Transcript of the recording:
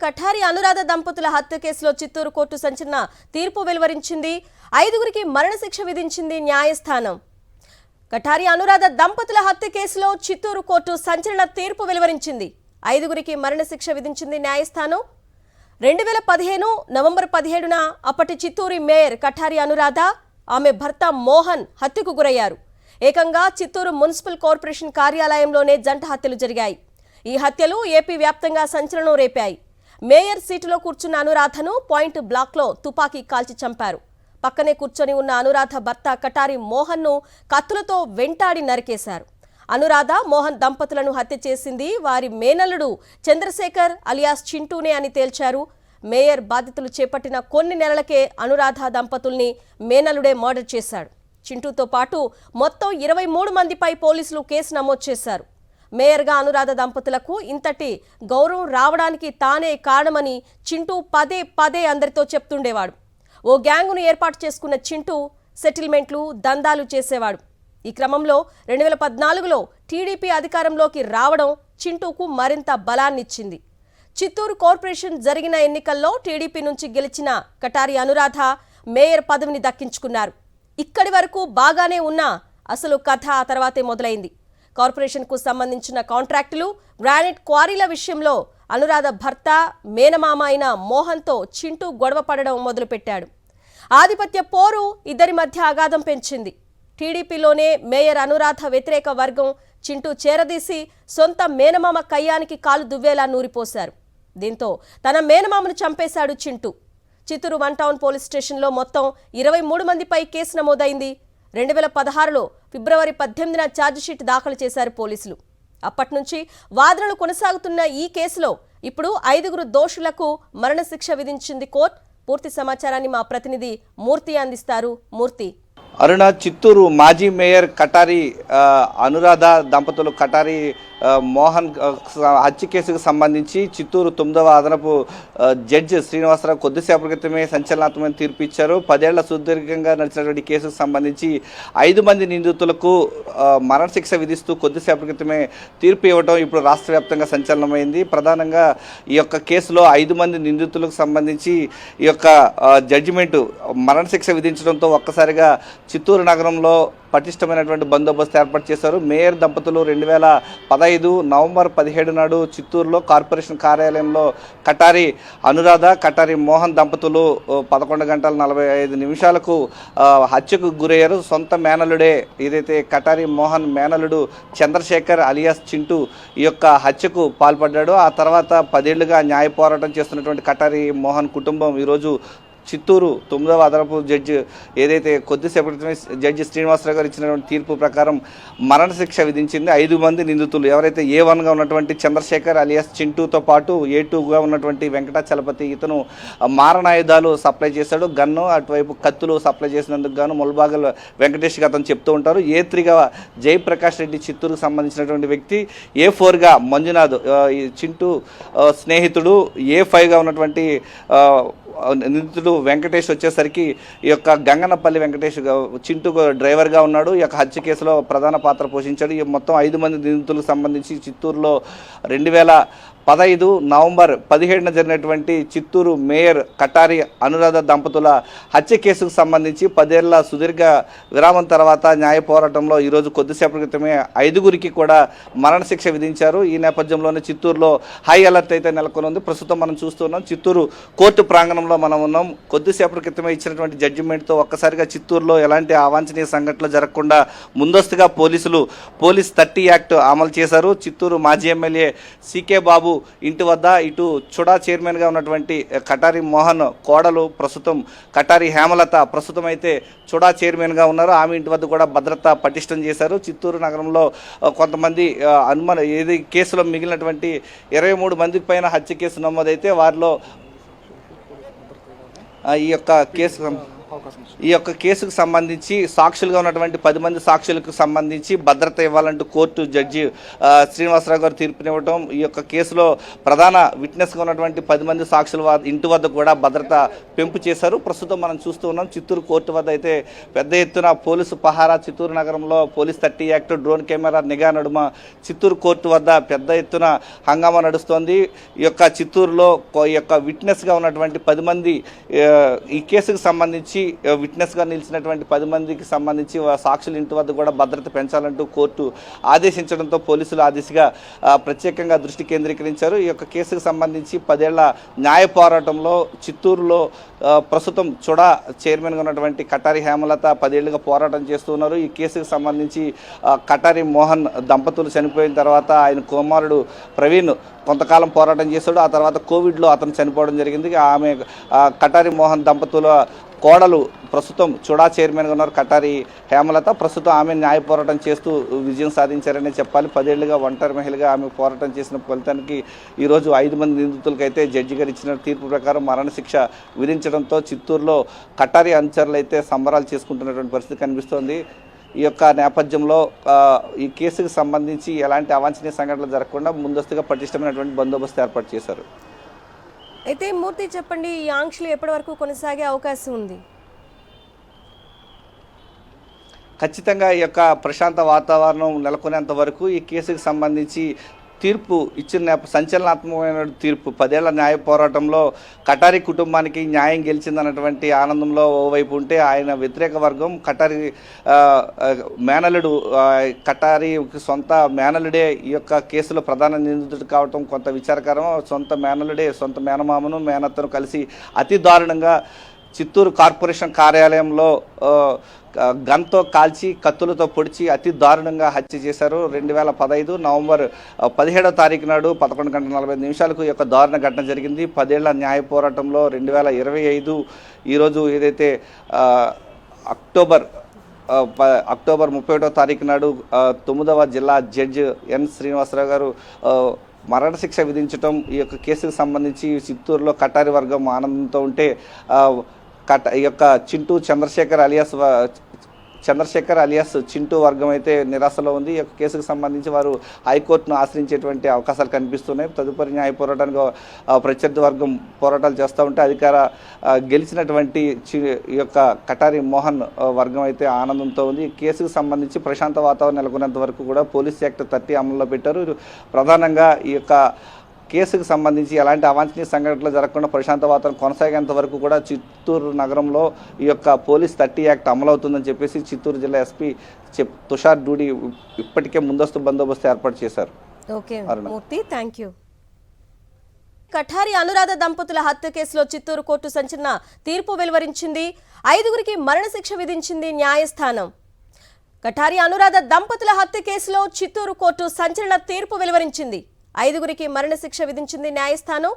కఠారి అనురాధ దంపతుల హత్య కేసులో చిత్తూరు కోర్టు సంచలన తీర్పు వెలువరించింది. 5గురికి మరణశిక్ష విధించింది న్యాయస్థానం. కఠారి అనురాధ దంపతుల హత్య కేసులో చిత్తూరు కోర్టు సంచలన తీర్పు వెలువరించింది. 5గురికి మరణశిక్ష విధించింది న్యాయస్థానం. 2015 నవంబర్ 17న అప్పటి చిత్తూరు మేయర్ కఠారి అనురాధ, ఆమె భర్త మోహన్ హత్యకు గురయ్యారు. ఏకంగా చిత్తూరు మున్సిపల్ కార్పొరేషన్ కార్యాలయంలోనే జంట హత్యలు జరిగాయి. ఈ హత్యలు ఏపీ వ్యాప్తంగా సంచలనం రేపాయి. మేయర్ సీటులో కూర్చున్న అనురాధను పాయింట్ బ్లాక్లో తుపాకీ కాల్చి చంపారు. పక్కనే కూర్చొని ఉన్న అనురాధ భర్త కఠారి మోహన్ను కత్తులతో వెంటాడి నరికేశారు. అనురాధ మోహన్ దంపతులను హత్య చేసింది వారి మేనల్లుడు చంద్రశేఖర్ అలియాస్ చింటూనే అని తేల్చారు. మేయర్ బాధ్యతలు చేపట్టిన కొన్ని నెలలకే అనురాధ దంపతుల్ని మేనల్లుడే మర్డర్ చేశాడు. చింటూతో పాటు మొత్తం 23 మందిపై పోలీసులు కేసు నమోదు చేశారు. మేయర్గా అనురాధ దంపతులకు ఇంతటి గౌరవం రావడానికి తానే కారణమని చింటూ పదే పదే అందరితో చెప్తుండేవాడు. ఓ గ్యాంగును ఏర్పాటు చేసుకున్న చింటూ సెటిల్మెంట్లు, దందాలు చేసేవాడు. ఈ క్రమంలో 2014లో టీడీపీ అధికారంలోకి రావడం చింటూకు మరింత బలాన్నిచ్చింది. చిత్తూరు కార్పొరేషన్ జరిగిన ఎన్నికల్లో టీడీపీ నుంచి గెలిచిన కఠారి అనురాధ మేయర్ పదవిని దక్కించుకున్నారు. ఇక్కడి వరకు బాగానే ఉన్నా అసలు కథ ఆ తర్వాతే మొదలైంది. కార్పొరేషన్కు సంబంధించిన కాంట్రాక్టులు, గ్రానైట్ క్వారీల విషయంలో అనురాధ భర్త, మేనమామ అయిన మోహన్తో చింటూ గొడవ పడడం మొదలుపెట్టాడు. ఆధిపత్య పోరు ఇద్దరి మధ్య అగాధం పెంచింది. టీడీపీలోనే మేయర్ అనురాధ వ్యతిరేక వర్గం చింటూ చేరదీసి సొంత మేనమామ కయ్యానికి కాలు దువ్వేలా నూరిపోశారు. దీంతో తన మేనమామను చంపేశాడు చింటూ. చిత్తూరు 1 టౌన్ పోలీస్ స్టేషన్లో మొత్తం 23 మందిపై కేసు నమోదైంది. 2016లో ఫిబ్రవరి 18న ఛార్జిషీట్ దాఖలు చేశారు పోలీసులు. అప్పటి నుంచి వాదనలు కొనసాగుతున్న ఈ కేసులో ఇప్పుడు 5గురు దోషులకు మరణశిక్ష విధించింది కోర్టు. పూర్తి సమాచారాన్ని మా ప్రతినిధి మూర్తి అందిస్తారు. మూర్తి. అరుణ, చిత్తూరు మాజీ మేయర్ కఠారి అనురాధ దంపతులు కఠారి మోహన్ హత్య కేసుకు సంబంధించి చిత్తూరు 9వ అదనపు జడ్జి శ్రీనివాసరావు కొద్దిసేపటి క్రితమే సంచలనాత్మకమైన తీర్పు ఇచ్చారు. 10 ఏళ్ల సుదీర్ఘంగా నడిచినటువంటి కేసుకు సంబంధించి 5 మంది నిందితులకు మరణశిక్ష విధిస్తూ కొద్దిసేపటి క్రితమే తీర్పు ఇవ్వడం ఇప్పుడు రాష్ట్ర వ్యాప్తంగా సంచలనమైంది. ప్రధానంగా ఈ యొక్క కేసులో 5 మంది నిందితులకు సంబంధించి ఈ యొక్క జడ్జిమెంటు మరణశిక్ష విధించడంతో ఒక్కసారిగా చిత్తూరు నగరంలో పటిష్టమైనటువంటి బందోబస్తు ఏర్పాటు చేశారు. మేయర్ దంపతులు 2015 నవంబర్ 17 నాడు చిత్తూరులో కార్పొరేషన్ కార్యాలయంలో కఠారి అనురాధ, కఠారి మోహన్ దంపతులు 11 గంటల 45 నిమిషాలకు హత్యకు గురయ్యారు. సొంత మేనలుడే ఏదైతే కఠారి మోహన్ మేనలుడు చంద్రశేఖర్ అలియాస్ చింటూ ఈ యొక్క హత్యకు పాల్పడ్డాడు. ఆ తర్వాత 10 ఏళ్లుగా న్యాయ పోరాటం చేస్తున్నటువంటి కఠారి మోహన్ కుటుంబం ఈరోజు చిత్తూరు 9వ అదనపు జడ్జి ఏదైతే కొద్దిసేపటి జడ్జి శ్రీనివాసరావు గారు ఇచ్చినటువంటి తీర్పు ప్రకారం మరణశిక్ష విధించింది. 5 మంది నిందితులు ఎవరైతే A1గా ఉన్నటువంటి చంద్రశేఖర్ అలియాస్ చింటూతో పాటు A2గా ఉన్నటువంటి వెంకటాచలపతి, ఇతను మారణాయుధాలు సప్లై చేశాడు. గన్ను, అటువైపు కత్తులు సప్లై చేసినందుకు గాను ముల్బాగల్ వెంకటేష్ అతను చెప్తూ ఉంటారు. A3గా జయప్రకాష్ రెడ్డి చిత్తూరుకు సంబంధించినటువంటి వ్యక్తి, A4గా మంజునాథ్ చింటూ స్నేహితుడు, A5గా ఉన్నటువంటి నిందితుడు వెంకటేష్ వచ్చేసరికి ఈ యొక్క గంగనపల్లి వెంకటేష్ చింటూ డ్రైవర్గా ఉన్నాడు. ఈ యొక్క హత్య కేసులో ప్రధాన పాత్ర పోషించాడు. ఈ మొత్తం 5 మంది నిందితులకు సంబంధించి చిత్తూరులో 2015 నవంబర్ 17న జరిగినటువంటి చిత్తూరు మేయర్ కఠారి అనురాధ దంపతుల హత్య కేసుకు సంబంధించి 10 ఏళ్ల సుదీర్ఘ విరామం తర్వాత న్యాయ పోరాటంలో ఈరోజు కొద్దిసేపటి క్రితమే 5గురికి కూడా మరణశిక్ష విధించారు. ఈ నేపథ్యంలోనే చిత్తూరులో హై అలర్ట్ అయితే నెలకొని ఉంది. ప్రస్తుతం మనం చూస్తున్నాం చిత్తూరు కోర్టు ప్రాంగణంలో మనం ఉన్నాం. కొద్దిసేపటి క్రితమే ఇచ్చినటువంటి జడ్జిమెంట్తో ఒక్కసారిగా చిత్తూరులో ఎలాంటి అవాంఛనీయ సంఘటనలు జరగకుండా ముందస్తుగా పోలీస్ 30 యాక్ట్ అమలు చేశారు. చిత్తూరు మాజీ ఎమ్మెల్యే సికే బాబు ఇంటి వద్ద ఇటు చుడా చైర్మన్గా ఉన్నటువంటి కఠారి మోహన్ కోడలు ప్రస్తుతం కఠారి హేమలత ప్రస్తుతం అయితే చుడా చైర్మన్గా ఉన్నారు. ఆమె ఇంటి వద్ద కూడా భద్రత పటిష్టం చేశారు. చిత్తూరు నగరంలో కొంతమంది ఏది కేసులో మిగిలినటువంటి 23 మందికి పైన హత్య కేసు నమోదైతే వారిలో ఈ యొక్క కేసు ఈ యొక్క కేసుకు సంబంధించి సాక్షులుగా ఉన్నటువంటి 10 మంది సాక్షులకు సంబంధించి భద్రత ఇవ్వాలంటూ కోర్టు జడ్జి శ్రీనివాసరావు గారు తీర్పునివ్వడం, ఈ యొక్క కేసులో ప్రధాన విట్నెస్గా ఉన్నటువంటి 10 మంది సాక్షుల ఇంటి వద్ద కూడా భద్రత పెంపు చేశారు. ప్రస్తుతం మనం చూస్తూ ఉన్నాం చిత్తూరు కోర్టు వద్ద అయితే పెద్ద ఎత్తున పోలీసు పహారా, చిత్తూరు నగరంలో పోలీస్ 30 యాక్ట్, డ్రోన్ కెమెరా నిఘా నడుమ చిత్తూరు కోర్టు వద్ద పెద్ద ఎత్తున హంగామా నడుస్తోంది. ఈ యొక్క చిత్తూరులో ఈ యొక్క విట్నెస్గా ఉన్నటువంటి 10 మంది ఈ కేసుకు సంబంధించి విట్నెస్గా నిలిచినటువంటి 10 మందికి సంబంధించి సాక్షుల ఇంటి వద్ద కూడా భద్రత పెంచాలంటూ కోర్టు ఆదేశించడంతో పోలీసులు ఆ దిశగా ప్రత్యేకంగా దృష్టి కేంద్రీకరించారు. ఈ యొక్క కేసుకు సంబంధించి 10 ఏళ్ల న్యాయ పోరాటంలో చిత్తూరులో ప్రస్తుతం చుడా చైర్మన్గా ఉన్నటువంటి కటారి హేమలత 10 ఏళ్లుగా పోరాటం చేస్తున్నారు. ఈ కేసుకు సంబంధించి కటారి మోహన్ దంపతులు చనిపోయిన తర్వాత ఆయన కుమారుడు ప్రవీణ్ కొంతకాలం పోరాటం చేశాడు. ఆ తర్వాత కోవిడ్లో అతను చనిపోవడం జరిగింది. ఆమె కటారి మోహన్ దంపతుల కోడలు ప్రస్తుతం చుడా చైర్మన్గా ఉన్నారు కటారి హేమలత. ప్రస్తుతం ఆమె న్యాయ పోరాటం చేస్తూ విజయం సాధించారనే చెప్పాలి. 10 ఏళ్లుగా ఒంటరి మహిళగా ఆమె పోరాటం చేసిన ఫలితానికి ఈరోజు 5 మంది నిందితులకైతే జడ్జి గారు ఇచ్చిన తీర్పు ప్రకారం మరణశిక్ష విధించడంతో చిత్తూరులో కటారి అనుచరులు అయితే సంబరాలు చేసుకుంటున్నటువంటి పరిస్థితి కనిపిస్తోంది. ఈ యొక్క నేపథ్యంలో ఈ కేసుకు సంబంధించి ఎలాంటి అవాంఛనీయ సంఘటనలు జరగకుండా ముందస్తుగా పటిష్టమైనటువంటి బందోబస్తు ఏర్పాటు చేశారు. అయితే మూర్తి చెప్పండి, ఈ ఆంక్షలు ఎప్పటి వరకు కొనసాగే అవకాశం ఉంది? ఖచ్చితంగా ఈ యొక్క ప్రశాంత వాతావరణం నెలకొనేంత వరకు ఈ కేసుకు సంబంధించి తీర్పు ఇచ్చిన సంచలనాత్మకమైన తీర్పు 10 ఏళ్ల న్యాయ పోరాటంలో కటారి కుటుంబానికి న్యాయం గెలిచిందన్నటువంటి ఆనందంలో ఓవైపు ఉంటే, ఆయన వ్యతిరేక వర్గం కటారి మేనలుడు కటారి సొంత మేనలుడే ఈ యొక్క కేసులో ప్రధాన నిందితుడు కావటం కొంత విచారకరం. సొంత మేనలుడే సొంత మేనమామను మేనత్తను కలిసి అతి దారుణంగా చిత్తూరు కార్పొరేషన్ కార్యాలయంలో గన్తో కాల్చి కత్తులతో పొడిచి అతి దారుణంగా హత్య చేశారు. 2015 నవంబర్ 17వ తారీఖు నాడు 11:45 ఈ యొక్క దారుణ ఘటన జరిగింది. 10 ఏళ్ల న్యాయ పోరాటంలో 2025 ఈరోజు ఏదైతే అక్టోబర్ 31వ తారీఖు నాడు 9వ జిల్లా జడ్జి ఎన్ శ్రీనివాసరావు గారు మరణశిక్ష విధించడం, ఈ యొక్క కేసుకు సంబంధించి చిత్తూరులో కటారి వర్గం ఆనందంతో ఉంటే ఈ యొక్క చంద్రశేఖర్ అలియాస్ చింటూ వర్గం అయితే నిరాశలో ఉంది. ఈ యొక్క కేసుకు సంబంధించి వారు హైకోర్టును ఆశ్రయించేటువంటి అవకాశాలు కనిపిస్తున్నాయి. తదుపరి న్యాయ పోరాటానికి ప్రత్యర్థి వర్గం పోరాటాలు చేస్తూ ఉంటే అధికార గెలిచినటువంటి ఈ యొక్క కటారి మోహన్ వర్గం అయితే ఆనందంతో ఉంది. ఈ కేసుకు సంబంధించి ప్రశాంత వాతావరణం నెలకొనేంత వరకు కూడా పోలీస్ యాక్ట్ 30 అమల్లో పెట్టారు. ప్రధానంగా ఈ యొక్క కేసుకు సంబంధించి ఎలాంటి అవాంఛనీయ సంఘటనలు జరగకుండా ప్రశాంత వాతావరణం కొనసాగేంత వరకు కూడా చిత్తూరు నగరంలో ఈ యొక్క పోలీస్ 30 యాక్ట్ అమలవుతుందని చెప్పేసి చిత్తూరు జిల్లా ఎస్పీ తుషార్ డూడి ఇప్పటికే ముందస్తు బందోబస్తు ఏర్పాటు చేశారు. Okay Murthy, thank you. Kathari Anuradha దంపతుల హత్య కేసులో చిత్తూరు కోర్టు సంచలన తీర్పు వెలువరించింది. 5గురికి మరణశిక్ష విధించింది న్యాయస్థానం. కఠారి అనురాధ దంపతుల హత్య కేసులో చిత్తూరు కోర్టు సంచలన తీర్పు వెలువరించింది. 5గురికి మరణశిక్ష విధించింది న్యాయస్థానం.